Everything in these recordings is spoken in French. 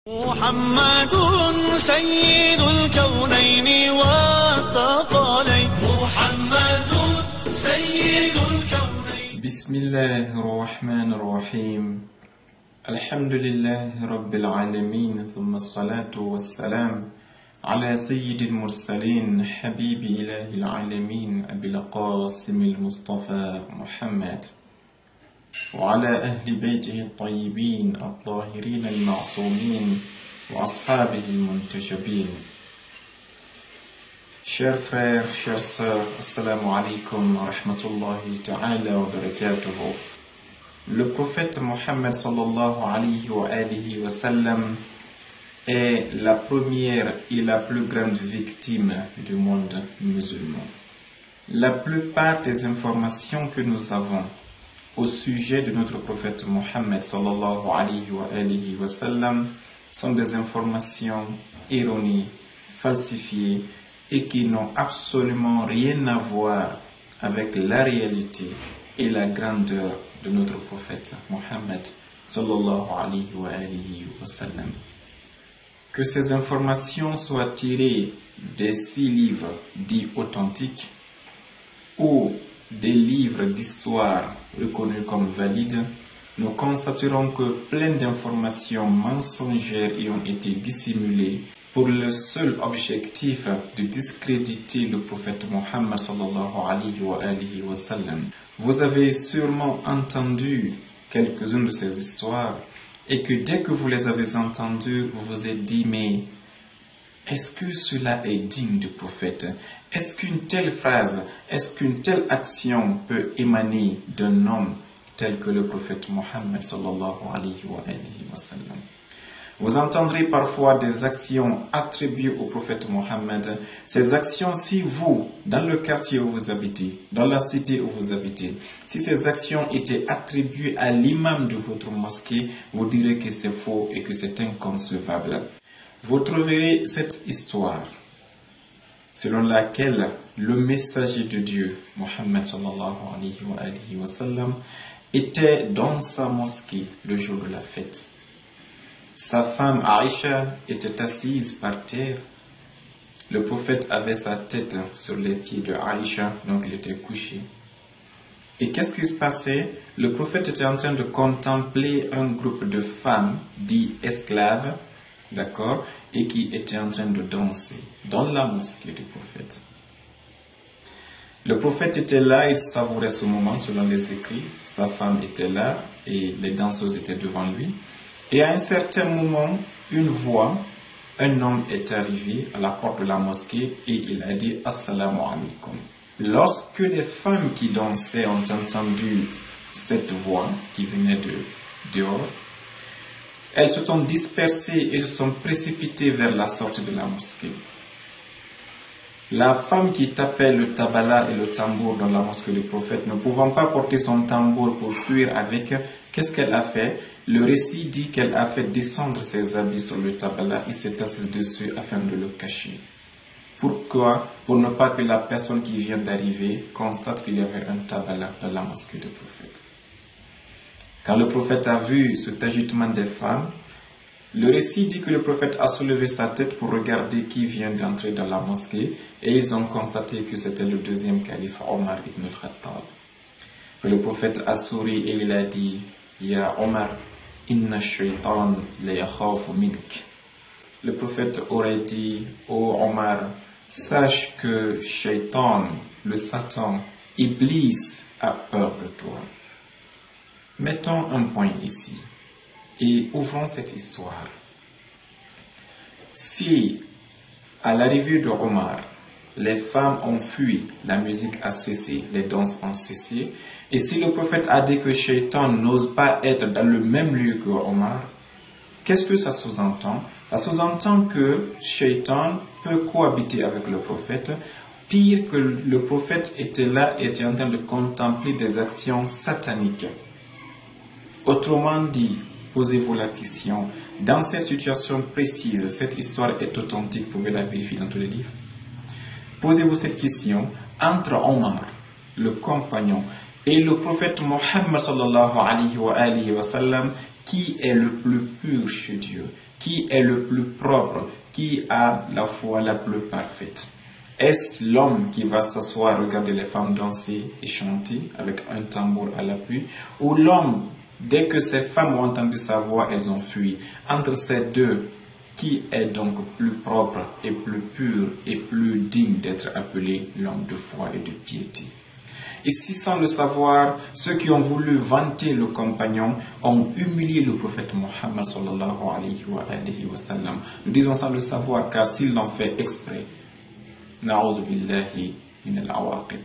محمد سيد الكونين والثقلين محمد سيد الكونين بسم الله الرحمن الرحيم الحمد لله رب العالمين ثم الصلاة والسلام على سيد المرسلين حبيب إله العالمين أبي القاسم المصطفى محمد وعلى أهل بيته الطيبين الطاهرين المعصومين وأصحابه المنتجبين. Chers frères, chères sœurs, assalamu alaikum wa rahmatullahi ta'ala wa barakatuhu. Le prophète Mohammed sallallahu alayhi wa sallam est la première et la plus grande victime du monde musulman. La plupart des informations que nous avons au sujet de notre prophète Mohammed sallallahu alayhi wa sallam sont des informations erronées, falsifiées et qui n'ont absolument rien à voir avec la réalité et la grandeur de notre prophète Mohammed sallallahu alayhi wa sallam. Que ces informations soient tirées des 6 livres dits authentiques ou des livres d'histoire reconnus comme valides, nous constaterons que plein d'informations mensongères y ont été dissimulées pour le seul objectif de discréditer le prophète Mohammed sallallahu alayhi wa sallam. Vous avez sûrement entendu quelques-unes de ces histoires et que dès que vous les avez entendues, vous vous êtes dit, mais est-ce que cela est digne du prophète? Est-ce qu'une telle phrase, est-ce qu'une telle action peut émaner d'un homme tel que le prophète Mohammed sallallahu alayhi wa sallam? Vous entendrez parfois des actions attribuées au prophète Mohammed. Ces actions, si vous, dans le quartier où vous habitez, dans la cité où vous habitez, si ces actions étaient attribuées à l'imam de votre mosquée, vous direz que c'est faux et que c'est inconcevable. Vous trouverez cette histoire selon laquelle le messager de Dieu, Mohammed sallallahu alayhi wa sallam, était dans sa mosquée le jour de la fête. Sa femme Aïcha était assise par terre. Le prophète avait sa tête sur les pieds de Aïcha, donc il était couché. Et qu'est-ce qui se passait? Le prophète était en train de contempler un groupe de femmes, dit esclaves, d'accord, et qui étaient en train de danser dans la mosquée du prophète. Le prophète était là, il savourait ce moment selon les écrits. Sa femme était là et les danseuses étaient devant lui. Et à un certain moment, une voix, un homme est arrivé à la porte de la mosquée et il a dit « Assalamu alaikum ». Lorsque les femmes qui dansaient ont entendu cette voix qui venait de dehors, elles se sont dispersées et se sont précipitées vers la sortie de la mosquée. La femme qui tapait le tabala et le tambour dans la mosquée du prophète, ne pouvant pas porter son tambour pour fuir avec, qu'est-ce qu'elle a fait? Le récit dit qu'elle a fait descendre ses habits sur le tabala et s'est assise dessus afin de le cacher. Pourquoi? Pour ne pas que la personne qui vient d'arriver constate qu'il y avait un tabala dans la mosquée du prophète. Quand le prophète a vu cet agitement des femmes, le récit dit que le prophète a soulevé sa tête pour regarder qui vient d'entrer dans la mosquée et ils ont constaté que c'était le deuxième calife Omar ibn al-Khattab. Le prophète a souri et il a dit « Ya Omar, inna shaytan la yakhafu mink » Le prophète aurait dit « Oh Omar, sache que Shaitan, le Satan, Iblis a peur de toi. » Mettons un point ici et ouvrons cette histoire. Si, à l'arrivée de Omar, les femmes ont fui, la musique a cessé, les danses ont cessé, et si le prophète a dit que Shaitan n'ose pas être dans le même lieu que Omar, qu'est-ce que ça sous-entend? Ça sous-entend que Shaitan peut cohabiter avec le prophète, pire que le prophète était là et était en train de contempler des actions sataniques. Autrement dit, posez-vous la question, dans ces situations précises, cette histoire est authentique, vous pouvez la vérifier dans tous les livres. Posez-vous cette question, entre Omar, le compagnon, et le prophète Mohammed sallallahu alayhi wa sallam, qui est le plus pur chez Dieu? Qui est le plus propre? Qui a la foi la plus parfaite? Est-ce l'homme qui va s'asseoir, regarder les femmes danser et chanter avec un tambour à l'appui? Ou l'homme, dès que ces femmes ont entendu sa voix, elles ont fui? Entre ces deux, qui est donc plus propre et plus pur et plus digne d'être appelé l'homme de foi et de piété? Ici, sans le savoir, ceux qui ont voulu vanter le compagnon ont humilié le prophète Mohammed sallallahu alayhi wa sallam. Nous disons sans le savoir, car s'ils l'ont fait exprès, na'udhu billahi min al-awaqib.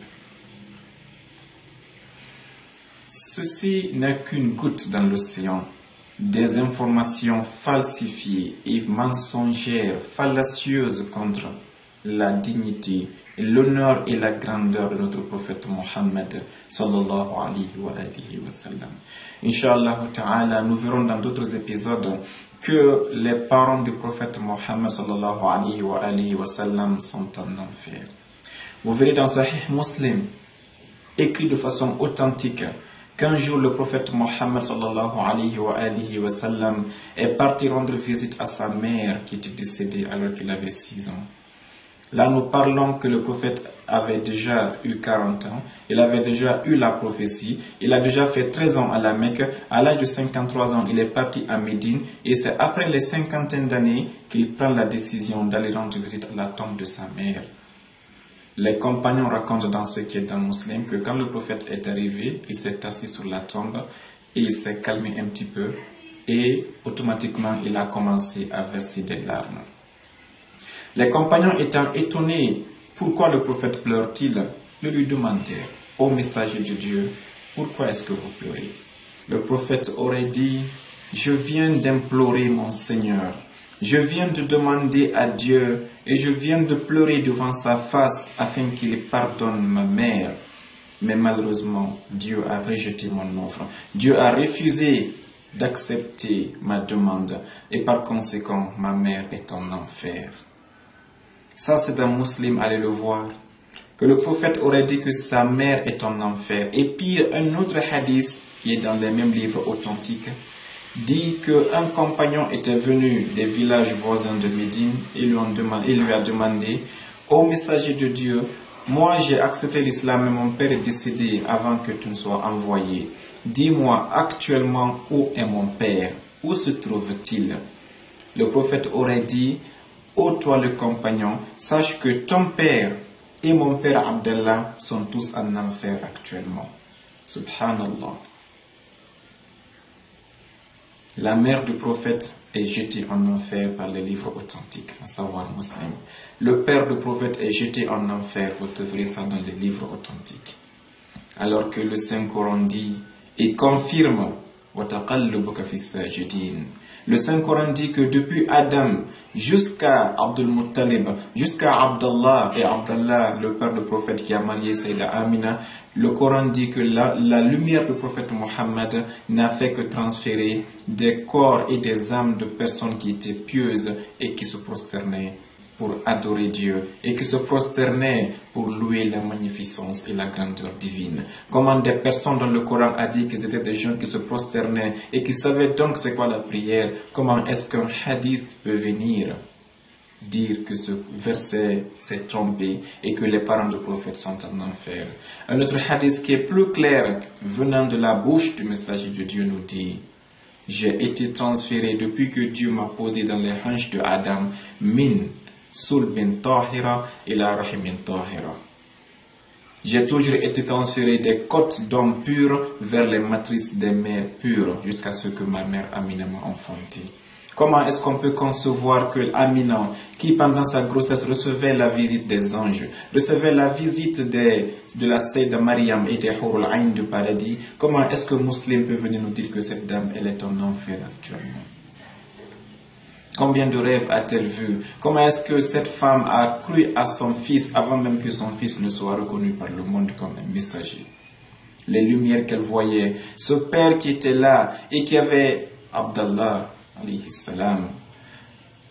Ceci n'est qu'une goutte dans l'océan des informations falsifiées et mensongères, fallacieuses contre la dignité, l'honneur et la grandeur de notre prophète Mohammed sallallahu alayhi wa sallam. Inch'Allah ta'ala, nous verrons dans d'autres épisodes que les parents du prophète Mohammed sallallahu alayhi wa sallam sont en enfer. Vous verrez dans Sahih Muslim, écrit de façon authentique, qu'un jour le prophète Mohammed sallallahu alayhi wa sallam est parti rendre visite à sa mère qui était décédée alors qu'il avait 6 ans. Là, nous parlons que le prophète avait déjà eu 40 ans, il avait déjà eu la prophétie, il a déjà fait 13 ans à la Mecque, à l'âge de 53 ans, il est parti à Médine, et c'est après les 50 d'années qu'il prend la décision d'aller rendre visite à la tombe de sa mère. Les compagnons racontent dans ce qui est dans Muslim que quand le prophète est arrivé, il s'est assis sur la tombe, et il s'est calmé un petit peu, et automatiquement, il a commencé à verser des larmes. Les compagnons étant étonnés, pourquoi le prophète pleure-t-il? Le lui demandèrent, ô messager de Dieu, pourquoi est-ce que vous pleurez? Le prophète aurait dit, je viens d'implorer mon Seigneur, je viens de demander à Dieu et je viens de pleurer devant sa face afin qu'il pardonne ma mère. Mais malheureusement, Dieu a rejeté mon offre, Dieu a refusé d'accepter ma demande et par conséquent, ma mère est en enfer. Ça, c'est un musulman, allez le voir, que le prophète aurait dit que sa mère est en enfer. Et pire, un autre hadith, qui est dans les mêmes livres authentiques, dit qu'un compagnon était venu des villages voisins de Médine et il lui a demandé, ô messager de Dieu, moi j'ai accepté l'islam, mais mon père est décédé avant que tu ne sois envoyé. Dis-moi actuellement où est mon père? Où se trouve-t-il? Le prophète aurait dit, ô toi le compagnon, sache que ton père et mon père Abdallah sont tous en enfer actuellement. Subhanallah. La mère du prophète est jetée en enfer par les livres authentiques, à savoir Muslim. Le père du prophète est jeté en enfer, vous trouverez ça dans les livres authentiques. Alors que le Saint-Coran dit et confirme le Saint-Coran dit que depuis Adam jusqu'à Abdul Muttalib, jusqu'à Abdallah et Abdallah, le père du prophète qui a marié Saïda Amina, le Coran dit que la lumière du prophète Mohammed n'a fait que transférer des corps et des âmes de personnes qui étaient pieuses et qui se prosternaient pour adorer Dieu et qui se prosternaient pour louer la magnificence et la grandeur divine. Comment des personnes dans le Coran a dit qu'ils étaient des gens qui se prosternaient et qui savaient donc c'est quoi la prière. Comment est-ce qu'un hadith peut venir dire que ce verset s'est trompé et que les parents du prophète sont en enfer? Un autre hadith qui est plus clair venant de la bouche du messager de Dieu nous dit: j'ai été transféré depuis que Dieu m'a posé dans les hanches de Adam min sulbin tahira ila rahimin tahira. J'ai toujours été transféré des côtes d'hommes purs vers les matrices des mères pures jusqu'à ce que ma mère Amina m'a enfanté. Comment est-ce qu'on peut concevoir que Amina, qui pendant sa grossesse recevait la visite des anges, recevait la visite de la Sayyida Maryam et des Hurul Ain du paradis, comment est-ce que Muslim peut venir nous dire que cette dame, elle est en enfer actuellement? Combien de rêves a-t-elle vu? Comment est-ce que cette femme a cru à son fils avant même que son fils ne soit reconnu par le monde comme un messager? Les lumières qu'elle voyait, ce père qui était là et qui avait Abdallah, alayhi salam,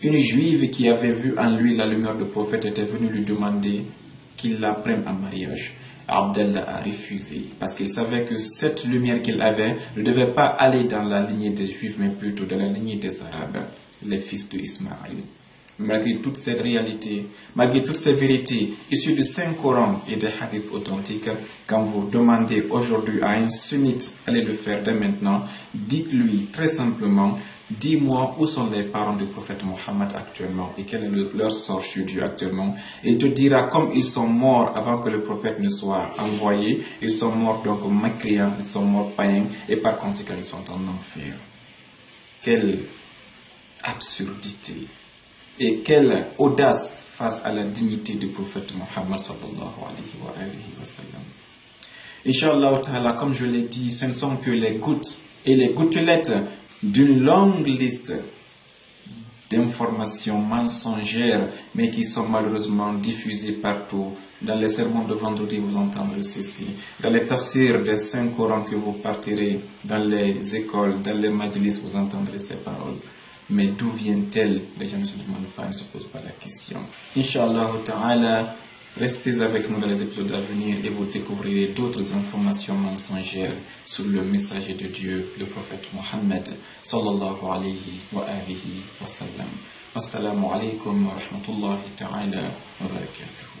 une juive qui avait vu en lui la lumière du prophète était venue lui demander qu'il la prenne en mariage. Abdallah a refusé parce qu'il savait que cette lumière qu'il avait ne devait pas aller dans la lignée des juifs mais plutôt dans la lignée des arabes. les fils de Ismaïl. Malgré toute cette réalité, malgré toutes ces vérités issues du Saint-Coran et des hadiths authentiques, quand vous demandez aujourd'hui à un sunnite, allez le faire dès maintenant, dites-lui très simplement, dis-moi où sont les parents du prophète Mohammed actuellement et quel est leur sort chez Dieu actuellement. Et il te dira, comme ils sont morts avant que le prophète ne soit envoyé, ils sont morts donc mécréants, ils sont morts païens et par conséquent ils sont en enfer. Quelle absurdité et quelle audace face à la dignité du prophète Mohammed sallallahu alayhi wa sallam. Inch'Allah ta'ala, comme je l'ai dit, ce ne sont que les gouttes et les gouttelettes d'une longue liste d'informations mensongères, mais qui sont malheureusement diffusées partout. Dans les sermons de vendredi, vous entendrez ceci. Dans les tafsirs des Saint-Coran que vous partirez, dans les écoles, dans les majlis, vous entendrez ces paroles. Mais d'où viennent-elles? Les gens ne se demandent pas, ne se posent pas la question. Inch'Allah ta'ala, restez avec nous dans les épisodes à venir et vous découvrirez d'autres informations mensongères sur le messager de Dieu, le prophète Mohammed sallallahu alayhi wa alihi wa sallam. Assalamu alaikum wa rahmatullahi ta'ala wa barakatuh.